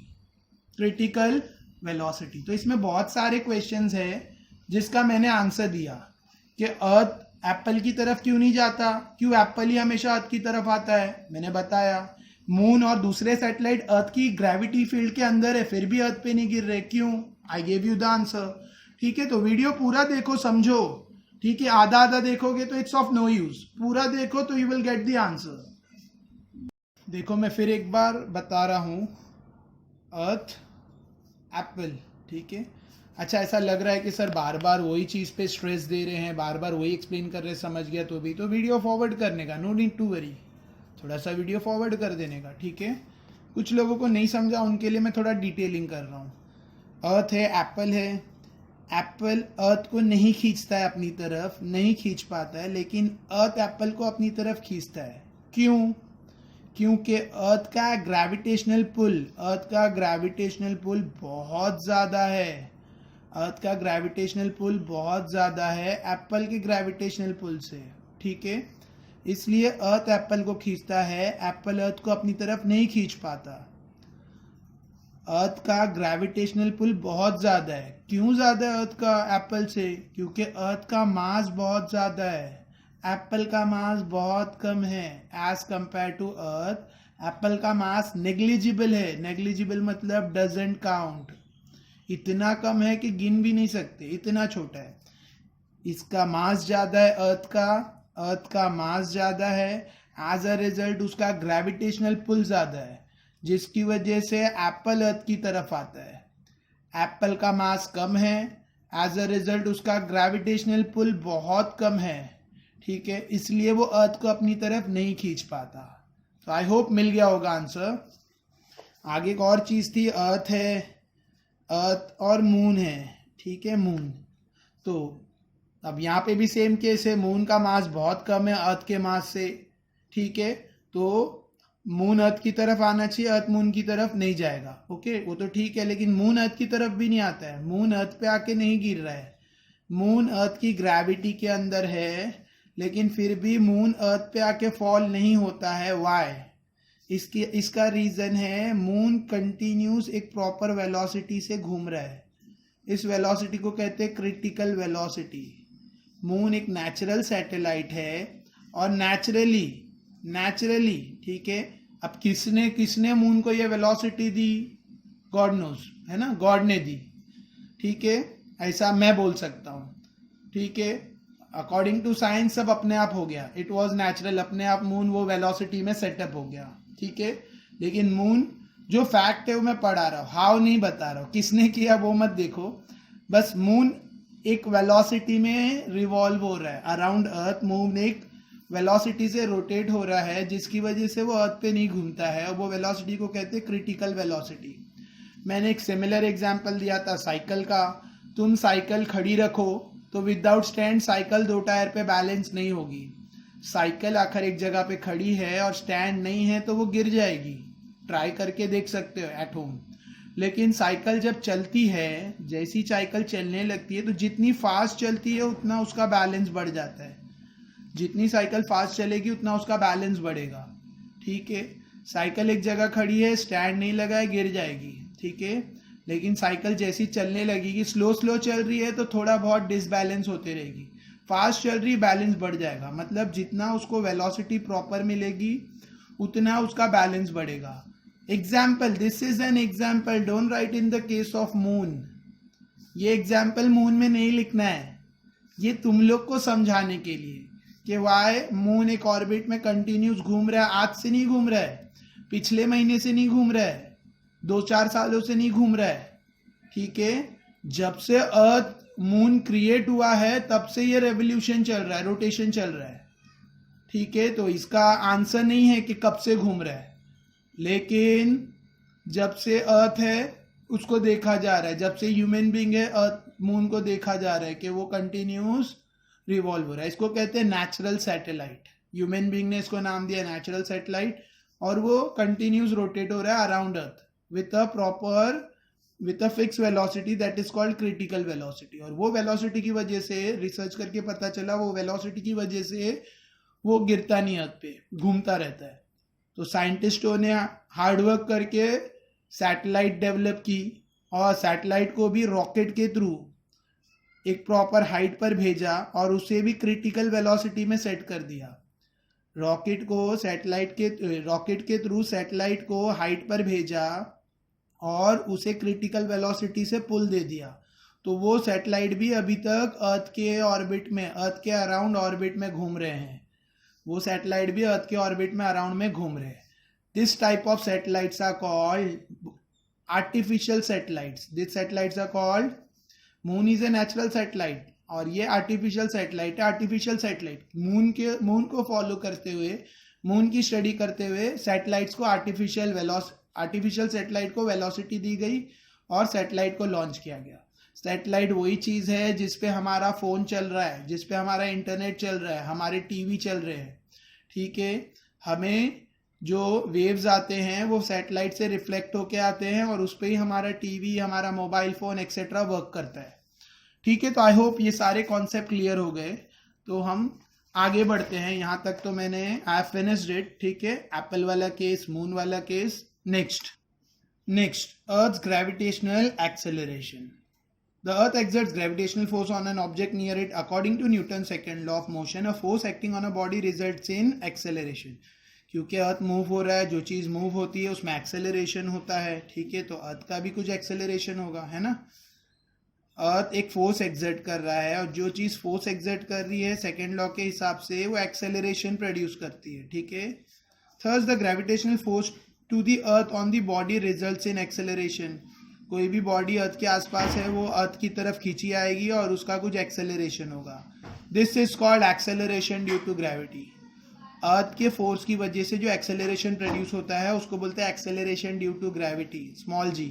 Critical velocity. तो इसमें बहुत सारे क्वेश्चंस है जिसका मैंने आंसर दिया कि अर्थ एप्पल की तरफ क्यों नहीं जाता, क्यों एप्पल ही हमेशा अर्थ की तरफ आता है. मैंने बताया मून और दूसरे सैटेलाइट अर्थ की ग्रेविटी फील्ड के अंदर है, फिर भी अर्थ पे नहीं गिर रहे, क्यों? I gave you the answer, ठीक है. तो वीडियो पूरा देखो, समझो, ठीक है. आधा आधा देखोगे तो इट्स ऑफ नो यूज. पूरा देखो तो you will get the answer. देखो मैं फिर एक बार बता रहा हूं, अर्थ, एप्पल, ठीक है. अच्छा, ऐसा लग रहा है कि सर बार बार वही चीज़ पे स्ट्रेस दे रहे हैं, बार बार वही एक्सप्लेन कर रहे हैं, समझ गया तो भी तो वीडियो फॉरवर्ड करने का, नो नीड टू वरी, थोड़ा सा वीडियो फॉरवर्ड कर देने का, ठीक है. कुछ लोगों को नहीं समझा, उनके लिए मैं थोड़ा डिटेलिंग कर रहा हूँ. अर्थ है, एप्पल है. एप्पल अर्थ को नहीं खींचता है अपनी तरफ, नहीं खींच पाता है, लेकिन अर्थ एप्पल को अपनी तरफ खींचता है. क्यों? क्योंकि अर्थ का ग्रेविटेशनल पुल बहुत ज़्यादा है. अर्थ का ग्रेविटेशनल पुल बहुत ज़्यादा है एप्पल के ग्रेविटेशनल पुल से, ठीक है. इसलिए अर्थ एप्पल को खींचता है, एप्पल अर्थ को अपनी तरफ नहीं खींच पाता. अर्थ का ग्रेविटेशनल पुल बहुत ज़्यादा है. क्यों ज़्यादा है अर्थ का एप्पल से? क्योंकि अर्थ का मास बहुत ज़्यादा है, एप्पल का मास बहुत कम है. As compare to earth, apple का मास नेग्लिजिबल है. नेग्लिजिबल मतलब डजंट काउंट, इतना कम है कि गिन भी नहीं सकते, इतना छोटा है. इसका मास ज़्यादा है अर्थ का मास ज़्यादा है. एज अ रिजल्ट उसका ग्रेविटेशनल पुल ज़्यादा है, जिसकी वजह से एप्पल अर्थ की तरफ आता है. एप्पल का मास कम है, एज अ रिजल्ट उसका ग्रेविटेशनल पुल बहुत कम है, ठीक है, इसलिए वो अर्थ को अपनी तरफ नहीं खींच पाता। तो आई होप मिल गया होगा आंसर। आगे एक और चीज थी, अर्थ है, अर्थ और मून है, ठीक है, मून। तो अब यहाँ पे भी सेम केस है, मून का मास बहुत कम है अर्थ के मास से, ठीक है, तो मून अर्थ की तरफ आना चाहिए, अर्थ मून की तरफ नहीं जाएगा। ओके, वो तो ठीक है, लेकिन मून अर्थ की तरफ भी नहीं आता है, मून अर्थ पे आके नहीं गिर रहा है, मून अर्थ की ग्रेविटी के अंदर है, लेकिन फिर भी मून अर्थ पे आके फॉल नहीं होता है। व्हाई? इसका रीजन है, मून कंटिन्यूस एक प्रॉपर वेलोसिटी से घूम रहा है। इस वेलोसिटी को कहते हैं क्रिटिकल वेलोसिटी। मून एक नेचुरल सैटेलाइट है और नेचुरली, ठीक है, अब किसने मून को ये वेलोसिटी दी? गॉड नोज, है ना, गॉड ने दी, ठीक है, ऐसा मैं बोल सकता हूं, ठीक है। अकॉर्डिंग टू साइंस सब अपने आप हो गया, इट वाज नेचुरल, अपने आप मून वो वेलोसिटी में सेटअप हो गया, ठीक है। लेकिन मून जो फैक्ट है वो मैं पढ़ा रहा हूँ, हाउ नहीं बता रहा हूँ, किसने किया वो मत देखो, बस मून एक वेलोसिटी में रिवॉल्व हो रहा है अराउंड अर्थ। मून एक वेलोसिटी से रोटेट हो रहा है जिसकी वजह से वो अर्थ पे नहीं घूमता है, और वो वेलोसिटी को कहते हैं क्रिटिकल वेलोसिटी। मैंने एक सिमिलर एग्जांपल दिया था साइकिल का। तुम साइकिल खड़ी रखो तो विदाउट स्टैंड साइकिल दो टायर पे बैलेंस नहीं होगी। साइकिल आखिर एक जगह पे खड़ी है और स्टैंड नहीं है तो वो गिर जाएगी। ट्राई करके देख सकते हो एट होम। लेकिन साइकिल जब चलती है, जैसी साइकिल चलने लगती है तो जितनी फास्ट चलती है उतना उसका बैलेंस बढ़ जाता है। जितनी साइकिल फास्ट चलेगी उतना उसका बैलेंस बढ़ेगा, ठीक है। साइकिल एक जगह खड़ी है, स्टैंड नहीं लगा है, गिर जाएगी, ठीक है। लेकिन साइकिल जैसी चलने लगेगी, स्लो चल रही है तो थोड़ा बहुत डिसबैलेंस होते रहेगी, फास्ट चल रही बैलेंस बढ़ जाएगा। मतलब जितना उसको वेलोसिटी प्रॉपर मिलेगी उतना उसका बैलेंस बढ़ेगा। Example, this is an example, don't write in the case of moon. ये एग्जाम्पल मून में नहीं लिखना है, ये तुम लोग को समझाने के लिए कि वाई मून एक ऑर्बिट में कंटिन्यूस घूम रहा है। आज से नहीं घूम रहा है, पिछले महीने से नहीं घूम रहा है, 2-4 सालों से नहीं घूम रहा है, ठीक है। जब से अर्थ मून क्रिएट हुआ है तब से ये रेवोल्यूशन चल रहा है, रोटेशन चल रहा है, ठीक है। तो इसका आंसर नहीं है कि कब से घूम रहा है, लेकिन जब से अर्थ है उसको देखा जा रहा है, जब से ह्यूमन बीइंग है अर्थ मून को देखा जा रहा है कि वो कंटिन्यूस रिवॉल्व हो रहा है। इसको कहते हैं नेचुरल सैटेलाइट। ह्यूमन बीइंग ने इसको नाम दिया नेचुरल सैटेलाइट, और वो कंटिन्यूस रोटेट हो रहा है around earth with a fixed velocity that is called critical velocity। और वो वेलोसिटी की वजह से रिसर्च करके पता चला, वो वेलोसिटी की वजह से वो गिरता नहीं अर्थ पे, घूमता रहता है। तो साइंटिस्टों ने हार्डवर्क करके सैटेलाइट डेवलप की, और सैटेलाइट को भी रॉकेट के थ्रू एक प्रॉपर हाइट पर भेजा और उसे भी क्रिटिकल वेलोसिटी में सेट कर दिया। रॉकेट के थ्रू सैटेलाइट को हाइट पर भेजा और उसे क्रिटिकल वेलोसिटी से पुल दे दिया। तो वो सैटेलाइट भी अभी तक अर्थ के ऑर्बिट में, अर्थ के अराउंड ऑर्बिट में घूम रहे हैं। वो सैटेलाइट भी अर्थ के ऑर्बिट में अराउंड में घूम रहे हैं। This type of satellites are called artificial satellites. This satellites are called, moon is a natural satellite और ये आर्टिफिशियल सैटेलाइट है। आर्टिफिशियल सैटेलाइट मून को फॉलो करते हुए, मून की स्टडी करते हुए सैटेलाइट्स को आर्टिफिशियल सैटेलाइट को वेलोसिटी दी गई और सैटेलाइट को लॉन्च किया गया। सैटेलाइट वही चीज है जिस पे हमारा फोन चल रहा है, जिस पे हमारा इंटरनेट चल रहा है, हमारे टीवी चल रहे हैं, ठीक है। हमें जो वेव्स आते हैं वो सैटेलाइट से रिफ्लेक्ट होके आते हैं और उस पे ही हमारा टीवी, हमारा मोबाइल फोन एक्सेट्रा वर्क करता है, ठीक है। तो आई होप ये सारे कॉन्सेप्ट क्लियर हो गए। तो हम आगे बढ़ते हैं। यहाँ तक तो मैंने आई फिनिश्ड इट, ठीक है। एप्पल वाला केस, मून वाला case. Next, Earth's gravitational acceleration. The Earth exerts gravitational force on an object near it. According to Newton's second law of motion, a force acting on a body results in acceleration. क्योंकि अर्थ move हो रहा है, जो चीज move होती है उसमें acceleration होता है, ठीक है। तो अर्थ का भी कुछ एक्सेलरेशन होगा, है ना। अर्थ एक फोर्स एक्सर्ट कर रहा है और जो चीज फोर्स एक्सर्ट कर रही है सेकेंड लॉ के हिसाब से वो एक्सेलरेशन प्रोड्यूस करती है, ठीक है। Thus the gravitational force to the earth on the body results in acceleration। कोई भी बॉडी अर्थ के आसपास है वो अर्थ की तरफ खींची आएगी और उसका कुछ एक्सेलरेशन होगा। This is called acceleration due to gravity. Earth के फोर्स की वजह से जो एक्सेलरेशन प्रोड्यूस होता है उसको बोलते हैं acceleration due to gravity, small g.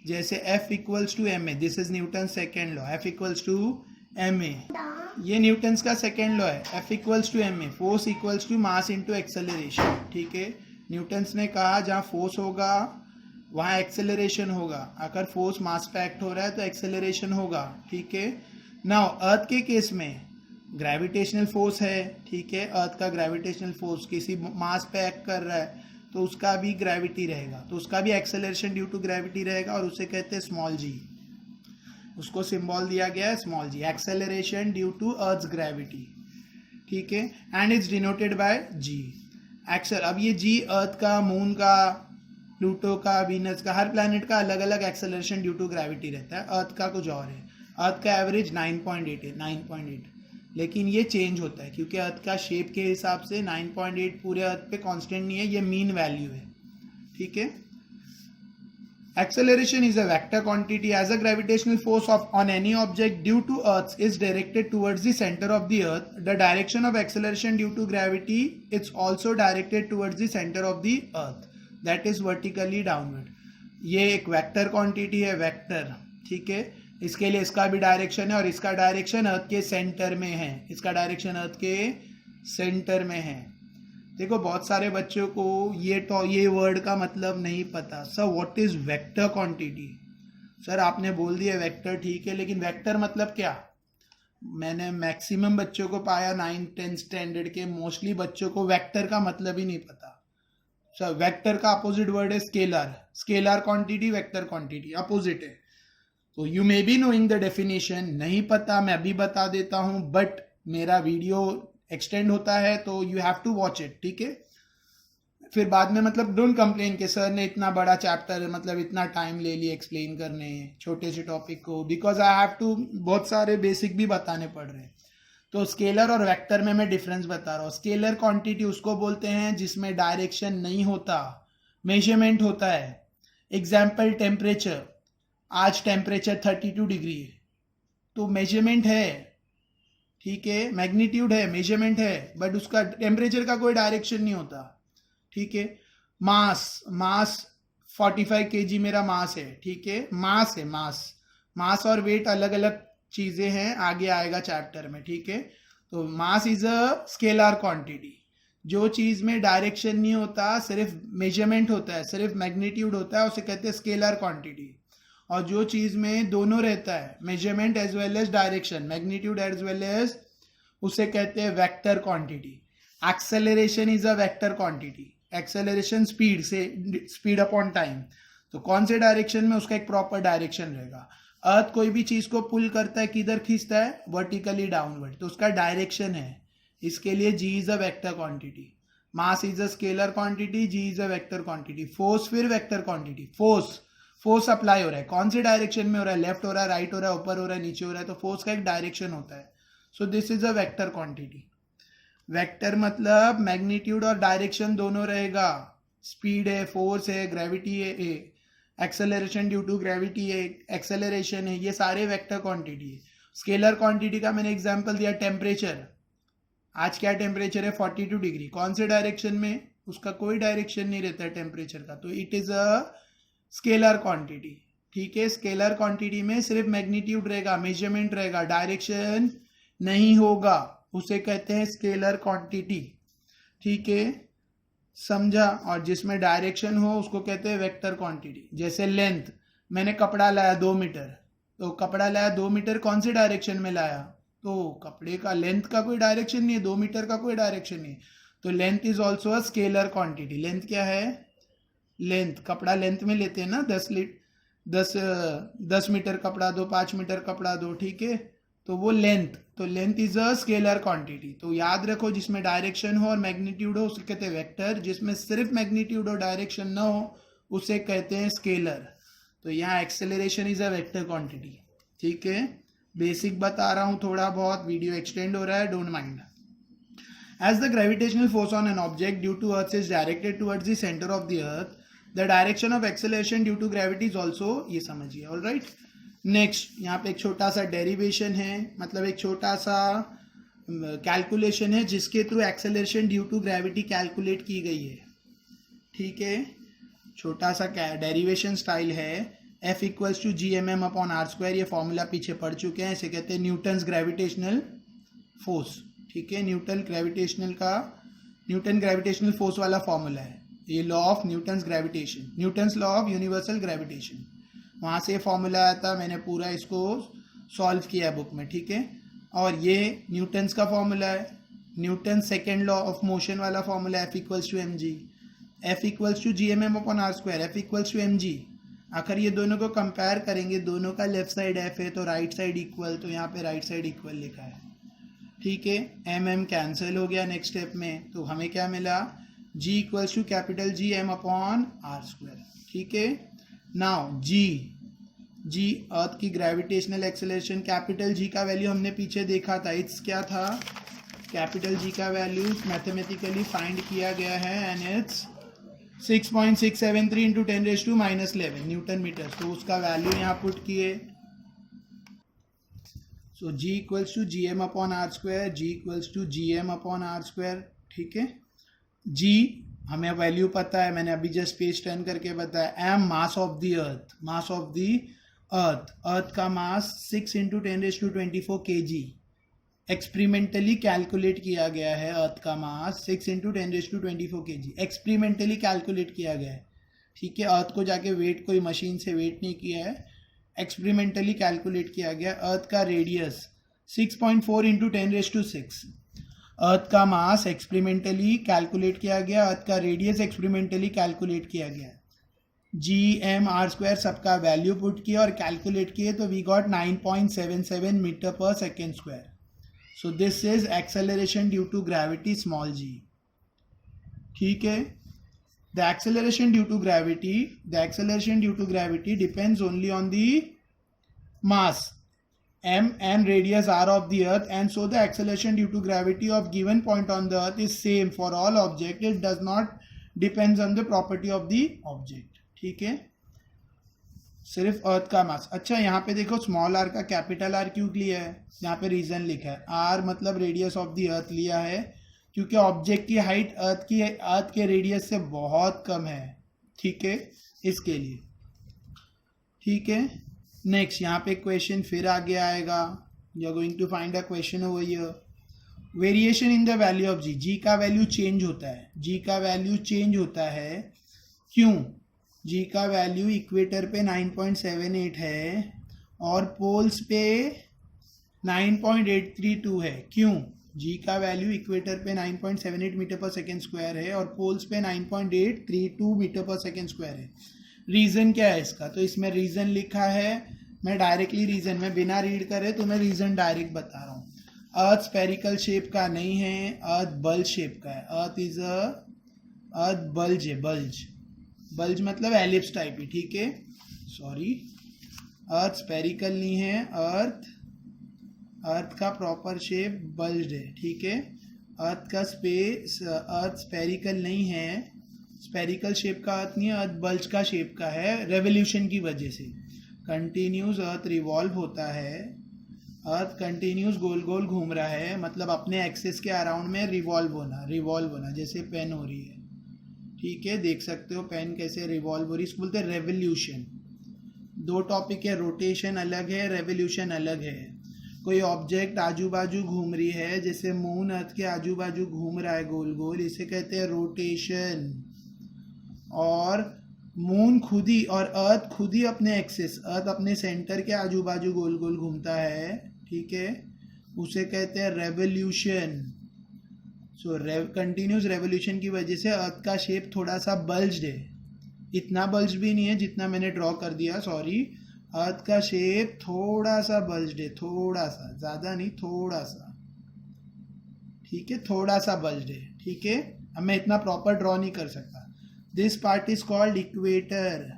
जैसे F equals to M A, this is Newton second law, F equals to M A, ये न्यूटन्स का सेकेंड लॉ है। F equals to M A, force equals to mass into acceleration, ठीक है। Newton's ने कहा जहाँ force होगा वहाँ एक्सेलरेशन होगा, अगर फोर्स मास पे एक्ट हो रहा है तो एक्सेलरेशन होगा, ठीक है। नाउ अर्थ के केस में ग्रेविटेशनल फोर्स है, ठीक है। अर्थ का ग्रेविटेशनल फोर्स किसी मास पे एक्ट कर रहा है तो उसका भी ग्रेविटी रहेगा, तो उसका भी एक्सेलरेशन ड्यू टू ग्रेविटी रहेगा और उसे कहते हैं स्मॉल जी। उसको सिंबल दिया गया है small G, acceleration due to earth's gravity, ठीक है। And it's denoted by G accel. अब ये जी अर्थ का, मून का, प्लूटो का, वीनस का, हर प्लैनेट का अलग अलग एक्सेलरेशन ड्यू टू ग्रेविटी रहता है। अर्थ का कुछ और है, अर्थ का एवरेज 9.8 है, 9.8, लेकिन ये चेंज होता है क्योंकि अर्थ का शेप के हिसाब से 9.8 पूरे अर्थ पे कांस्टेंट नहीं है, ये मीन वैल्यू है, ठीक है। Acceleration is a vector quantity as a gravitational force on any object due to Earth is directed towards the center of the Earth. The direction of acceleration due to gravity it's also directed towards the center of the Earth, that is vertically downward. ये एक vector quantity है, vector, ठीक है। इसके लिए इसका भी direction है और इसका डायरेक्शन अर्थ के सेंटर में है, इसका डायरेक्शन अर्थ के सेंटर में है। देखो बहुत सारे बच्चों को ये वर्ड का मतलब नहीं पता। Sir what is vector quantity? Sir आपने बोल दिया वेक्टर, ठीक है, लेकिन वेक्टर मतलब क्या? मैंने मैक्सिमम बच्चों को पाया 9-10 स्टैंडर्ड के, मोस्टली बच्चों को वेक्टर का मतलब ही नहीं पता। सर वेक्टर का अपोजिट वर्ड है scalar, scalar quantity vector quantity opposite है। तो you may be knowing the definition, नहीं पता मैं अभी बता देता हूं, बट मेरा वीडियो एक्सटेंड होता है तो you have to watch it, ठीक है। फिर बाद में मतलब डोंट कंप्लेन कि सर ने इतना बड़ा चैप्टर मतलब इतना टाइम ले लिया एक्सप्लेन करने छोटे से टॉपिक को, बिकॉज आई हैव टू बहुत सारे बेसिक भी बताने पड़ रहे हैं। तो स्केलर और वेक्टर में मैं डिफरेंस बता रहा हूँ। स्केलर क्वांटिटी उसको बोलते हैं जिसमें डायरेक्शन नहीं होता, मेजरमेंट होता है। एग्जाम्पल टेम्परेचर, आज टेम्परेचर 32 डिग्री है तो मेजरमेंट है, ठीक है, मैग्नीट्यूड है, मेजरमेंट है, बट उसका टेम्परेचर का कोई डायरेक्शन नहीं होता, ठीक है। मास 45 kg मेरा मास है, ठीक है, मास है, मास और वेट अलग अलग चीजें हैं, आगे आएगा चैप्टर में, ठीक है। तो मास इज अ स्केलर क्वांटिटी। जो चीज में डायरेक्शन नहीं होता, सिर्फ मेजरमेंट होता है, सिर्फ मैग्नीट्यूड होता है, उसे कहते हैं स्केलर क्वांटिटी। और जो चीज में दोनों रहता है, measurement as well as direction, magnitude as well as, उसे कहते हैं vector quantity. Acceleration is a vector quantity. Acceleration speed से, स्पीड अपॉन टाइम, तो कौन से डायरेक्शन में, उसका एक प्रॉपर डायरेक्शन रहेगा। अर्थ कोई भी चीज को पुल करता है, किधर खींचता है, वर्टिकली डाउनवर्ड, तो उसका डायरेक्शन है। इसके लिए g is a vector quantity. Mass is a scalar quantity, g is a vector quantity. Force फिर वेक्टर क्वांटिटी। फोर्स अप्लाई हो रहा है, कौन से डायरेक्शन में हो रहा है, लेफ्ट हो रहा है, राइट हो रहा है, ऊपर हो रहा है, नीचे हो रहा है, तो फोर्स का एक डायरेक्शन होता है। सो this is a vector quantity. Vector मतलब मैग्नीट्यूड और डायरेक्शन दोनों रहेगा। स्पीड है, फोर्स है, ग्रेविटी है, एक्सेलरेशन ड्यू टू ग्रेविटी है, एक्सेलरेशन है, ये सारे वेक्टर क्वांटिटी है। स्केलर क्वांटिटी का मैंने एग्जांपल दिया टेम्परेचर। आज क्या टेम्परेचर है, 42 डिग्री, कौन से डायरेक्शन में, उसका कोई डायरेक्शन नहीं रहता है टेम्परेचर का, तो it is a scalar quantity, ठीक है। स्केलर क्वांटिटी में सिर्फ मैग्नीट्यूड रहेगा, मेजरमेंट रहेगा, डायरेक्शन नहीं होगा, उसे कहते हैं स्केलर क्वांटिटी, ठीक है, समझा। और जिसमें डायरेक्शन हो उसको कहते हैं वेक्टर क्वांटिटी। जैसे लेंथ, मैंने कपड़ा लाया 2 मीटर, तो कपड़ा लाया 2 मीटर, कौन से डायरेक्शन में लाया, तो कपड़े का लेंथ का कोई डायरेक्शन नहीं है, 2 मीटर का कोई डायरेक्शन नहीं है, तो length is also a scalar quantity. Length क्या है, लेंथ, कपड़ा लेंथ में लेते हैं ना, 10 मीटर कपड़ा दो, 5 मीटर कपड़ा दो, ठीक है, तो वो लेंथ, तो length is a scalar quantity. तो याद रखो जिसमें डायरेक्शन हो और मैग्नीट्यूड हो उसे कहते हैं वेक्टर, जिसमें सिर्फ मैग्नीट्यूड और डायरेक्शन ना हो उसे कहते हैं स्केलर। तो यहाँ acceleration is a vector quantity, ठीक है। बेसिक बता रहा हूँ थोड़ा बहुत, वीडियो एक्सटेंड हो रहा है, don't mind. As the gravitational force on an object due to Earth is directed towards the center of the Earth, the direction of acceleration due to gravity is also, ये समझिए, all right। Next यहाँ पे एक छोटा सा derivation है, मतलब एक छोटा सा कैलकुलेशन है जिसके through acceleration due to gravity calculate की गई है, ठीक है। छोटा सा डेरिवेशन स्टाइल है, F equals to G M M upon R square, ये फॉर्मूला पीछे पढ़ चुके हैं, इसे कहते हैं न्यूटन्स ग्रेविटेशनल फोर्स, ठीक है। न्यूटन ग्रेविटेशनल फोर्स वाला फॉर्मूला है ये, law of Newton's gravitation, Newton's law of universal gravitation, वहाँ से फॉर्मूला आया था, मैंने पूरा इसको सॉल्व किया बुक में, ठीक है। और ये न्यूटन्स का फॉर्मूला है, Newton second law of motion वाला formula, F equals to m g, F equals to G M M upon R square, F equals to m g. आखिर ये दोनों को कंपेयर करेंगे, दोनों का लेफ्ट साइड F है तो राइट साइड इक्वल, तो यहाँ पे राइट साइड इक्वल लिखा है, ठीक है। एम एम कैंसिल हो गया नेक्स्ट स्टेप में, तो हमें क्या मिला, G equals to capital G M upon R square, ठीक है। नाउ जी अर्थ की ग्रेविटेशनल एक्सेलरेशन, कैपिटल जी का वैल्यू हमने पीछे देखा था, इट्स क्या था, कैपिटल जी का वैल्यू मैथमेटिकली फाइंड किया गया है and it's 6.673 into 10⁻⁻11 newton metre, तो उसका वैल्यू यहाँ पुट किए। So G equals to G M upon R square, G equals to G M upon R square, ठीक है। G हमें वैल्यू पता है, मैंने अभी जस्ट पेज टर्न करके बताया। M mass of the earth, mass of the अर्थ का मास 6 इंटू 10⁻24 kg, एक्सपेरिमेंटली कैलकुलेट किया गया है। अर्थ का मास 6 इंटू 10⁻24 kg एक्सपेरिमेंटली कैलकुलेट किया गया है, ठीक है। अर्थ को जाके वेट, कोई मशीन से वेट नहीं किया है, एक्सपेरिमेंटली कैलकुलेट किया गया। अर्थ का रेडियस 6.4 इंटू 10⁻6, अर्थ का मास एक्सपेरिमेंटली कैलकुलेट किया गया, अर्थ का रेडियस एक्सपेरिमेंटली कैलकुलेट किया गया। जी एम आर स्क्वायर सबका वैल्यू पुट किया और कैलकुलेट किए, तो वी गॉट 9.77 मीटर पर second square. So this is acceleration due to gravity small g, ठीक है। The acceleration due to gravity depends only on the mass m and radius r of the earth, and so the acceleration due to gravity of given point on the earth is same for all object, it does not depends on the property of the object, ठीक है। सिर्फ अर्थ का मास। अच्छा यहाँ पे देखो small are का capital R क्यों लिया है, यहाँ पे रीजन लिखा है, आर मतलब रेडियस ऑफ द अर्थ लिया है क्योंकि ऑब्जेक्ट की हाइट अर्थ के रेडियस से बहुत कम है, ठीक है, इसके लिए, ठीक है। नेक्स्ट यहाँ पे क्वेश्चन फिर आगे आएगा, you are going to find a question over here, variation in the value of g का वैल्यू चेंज होता है, जी का वैल्यू चेंज होता है, क्यों, जी का वैल्यू इक्वेटर पे 9.78 है और पोल्स पे 9.832 है, क्यों, जी का वैल्यू इक्वेटर पे 9.78 मीटर पर सेकेंड स्क्वायर है और पोल्स पे 9.832 मीटर पर सेकेंड स्क्वायर है। रीज़न क्या है इसका, तो इसमें रीज़न लिखा है, मैं डायरेक्टली रीज़न में बिना रीड करे तो मैं रीज़न डायरेक्ट बता रहा हूँ। अर्थ स्फेरिकल शेप का नहीं है, अर्थ बल्ज शेप का है, अर्थ बल्ज है, बल्ज मतलब एलिप्स टाइप ही, ठीक है, सॉरी, अर्थ स्फेरिकल नहीं है, अर्थ का प्रॉपर शेप बल्ज है, ठीक है। अर्थ स्फेरिकल नहीं है, स्फेरिकल शेप का अर्थ नहीं है, अर्थ बल्ज का शेप का है, रेवोल्यूशन की वजह से। कंटिन्यूस अर्थ रिवॉल्व होता है, अर्थ कंटिन्यूस गोल गोल घूम रहा है, मतलब अपने एक्सिस के अराउंड में रिवॉल्व होना, जैसे पेन हो रही है, ठीक है, देख सकते हो पेन कैसे रिवॉल्व हो रही है, इसको बोलते हैं रेवोल्यूशन। दो टॉपिक है, रोटेशन अलग है, रेवोल्यूशन अलग है। कोई ऑब्जेक्ट आजू बाजू घूम रही है, जैसे मून अर्थ के आजू बाजू घूम रहा है गोल गोल, इसे कहते हैं रोटेशन। और मून खुद ही और अर्थ खुद ही अपने एक्सिस, अर्थ अपने सेंटर के आजू बाजू गोल गोल घूमता है, ठीक है, उसे कहते हैं रेवोल्यूशन। सो कंटिन्यूस रेवोल्यूशन की वजह से अर्थ का शेप थोड़ा सा बल्ज्ड है, इतना बल्ज भी नहीं है जितना मैंने ड्रॉ कर दिया, सॉरी, अर्थ का शेप थोड़ा सा बल्ज्ड है, थोड़ा सा, ज़्यादा नहीं, थोड़ा सा, ठीक है, थोड़ा सा बल्ज्ड है, ठीक है। अब मैं इतना प्रॉपर ड्रॉ नहीं कर सकता। This part is called equator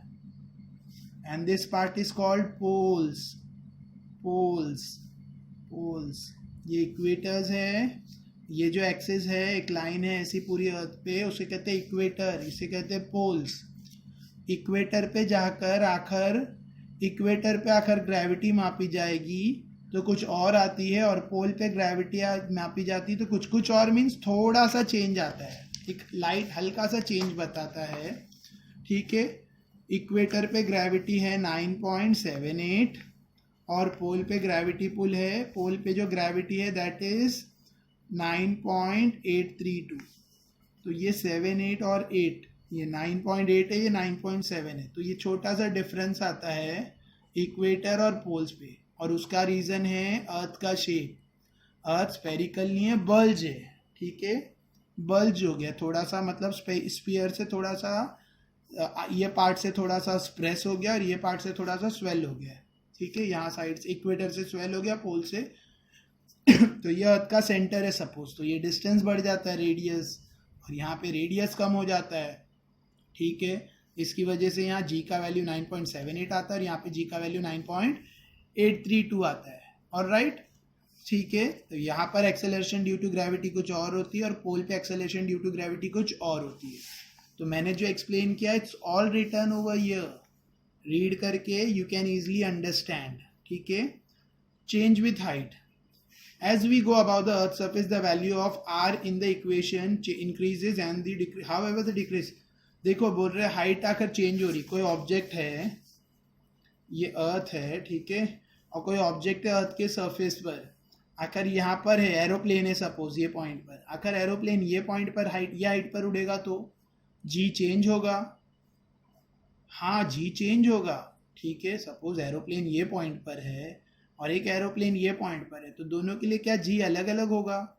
and this part is called poles. ये इक्वेटर्स है, ये जो एक्सिस है एक लाइन है ऐसी पूरी अर्थ पे, उसे कहते हैं इक्वेटर, इसे कहते हैं पोल्स। इक्वेटर पे आकर ग्रेविटी मापी जाएगी तो कुछ और आती है, और पोल पे ग्रेविटी मापी जाती है तो कुछ कुछ और मीन्स थोड़ा सा चेंज आता है, एक लाइट हल्का सा चेंज बताता है, ठीक है। इक्वेटर पे ग्रेविटी है 9.78 और पोल पे ग्रेविटी पुल है, पोल पे जो ग्रेविटी है दैट इज 9.832। तो ये 7, 8 और 8, ये 9.8 है, ये 9.7 है, तो ये छोटा सा डिफरेंस आता है इक्वेटर और पोल्स पे, और उसका रीज़न है अर्थ का शेप। अर्थ स्फेरिकल नहीं है, बल्ज है, ठीक है। बल्ज हो गया थोड़ा सा, मतलब स्फीयर से थोड़ा सा ये पार्ट से थोड़ा सा स्प्रेस हो गया और ये पार्ट से थोड़ा सा स्वेल हो गया, ठीक है। यहाँ साइड से इक्वेटर से स्वेल हो गया, पोल से तो ये अर्थ का सेंटर है सपोज, तो ये डिस्टेंस बढ़ जाता है रेडियस, और यहाँ पे रेडियस कम हो जाता है, ठीक है। इसकी वजह से यहाँ जी का वैल्यू 9.78 आता है और यहाँ पे जी का वैल्यू 9.832 आता है, और राइट, ठीक है। तो यहाँ पर एक्सेलरेशन ड्यू टू ग्रेविटी कुछ और होती है और पोल पे एक्सेलरेशन ड्यू टू ग्रेविटी कुछ और होती है। तो मैंने जो एक्सप्लेन किया it's all written over here, read करके यू कैन ईजिली अंडरस्टैंड, ठीक है। Change with height, as we go above the earth surface the value of r in the equation increases and the however the decrease, देखो बोल रहे height आकर change हो रही, कोई ऑब्जेक्ट है, ये अर्थ है, ठीक है, और कोई ऑब्जेक्ट है अर्थ के सरफेस पर, आकर यहाँ पर है, एरोप्लेन है सपोज ये पॉइंट पर, आकर एरोप्लेन ये पॉइंट पर हाइट या हाइट पर उड़ेगा तो जी चेंज होगा, हाँ जी चेंज होगा, ठीक है। सपोज एरोप्लेन ये पॉइंट पर है और एक एरोप्लेन ये पॉइंट पर है, तो दोनों के लिए क्या जी अलग अलग होगा,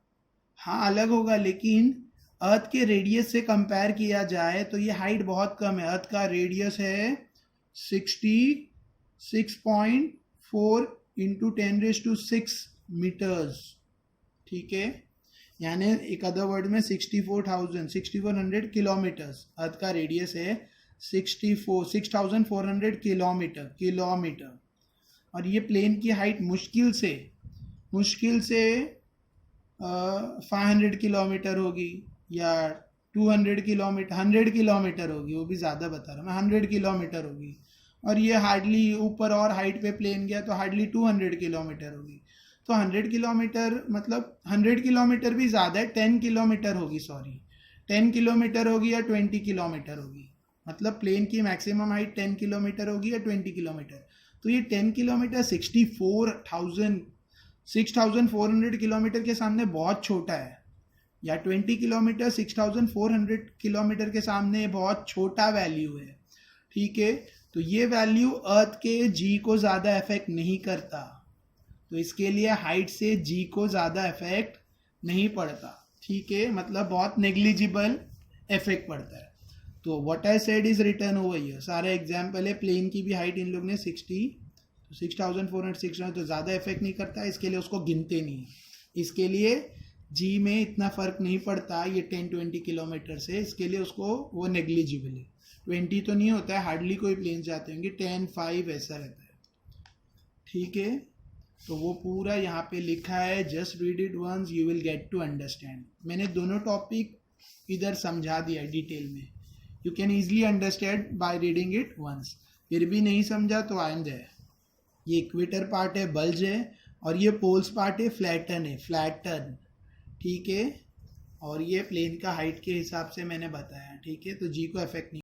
हाँ अलग होगा, लेकिन अर्थ के रेडियस से कंपेयर किया जाए तो ये हाइट बहुत कम है। अर्थ का रेडियस है 66.4 इंटू 10⁶ मीटर्स, ठीक है, यानी एक अदर वर्ड में 6400 किलोमीटर्स। अर्थ का रेडियस है 6400 किलोमीटर, और ये प्लेन की हाइट मुश्किल से 500 किलोमीटर होगी या 200 किलोमीटर, 100 किलोमीटर होगी, वो भी ज़्यादा बता रहा हूँ मैं, 100 किलोमीटर होगी, और ये हार्डली ऊपर और हाइट पे प्लेन गया तो हार्डली 200 किलोमीटर होगी। तो 100 किलोमीटर मतलब 100 किलोमीटर भी ज़्यादा है, 10 किलोमीटर होगी, सॉरी 10 किलोमीटर होगी या 20 किलोमीटर होगी, मतलब प्लेन की मैक्सिमम हाइट 10 किलोमीटर होगी या 20 किलोमीटर। तो ये 10 किलोमीटर 6400 किलोमीटर के सामने बहुत छोटा है, या 20 किलोमीटर 6400 किलोमीटर के सामने बहुत छोटा वैल्यू है, ठीक है। तो ये वैल्यू अर्थ के जी को ज़्यादा इफेक्ट नहीं करता, तो इसके लिए हाइट से जी को ज़्यादा इफेक्ट नहीं पड़ता, ठीक है, मतलब बहुत नेग्लिजिबल इफेक्ट पड़ता है। तो what I said is return over here, सारे एग्जाम्पल है, प्लेन की भी हाइट इन लोग ने 6406 तो ज़्यादा इफेक्ट नहीं करता, इसके लिए उसको गिनते नहीं, इसके लिए जी में इतना फ़र्क नहीं पड़ता ये 10-20 किलोमीटर से, इसके लिए उसको वो नेग्लिजिबल है। 20 तो नहीं होता है, हार्डली कोई प्लेन जाते होंगे, 10-5 ऐसा रहता है, ठीक है। तो वो पूरा यहाँ पे लिखा है, just read it once you will get to understand. मैंने दोनों टॉपिक इधर समझा दिया डिटेल में, you can easily understand by reading it once. फिर भी नहीं समझा तो आइंदा है, ये इक्वेटर पार्ट है बल्ज है, और ये पोल्स पार्ट है फ्लैटन, ठीक है, और ये प्लेन का हाइट के हिसाब से मैंने बताया, ठीक है। तो जी को इफेक्ट नहीं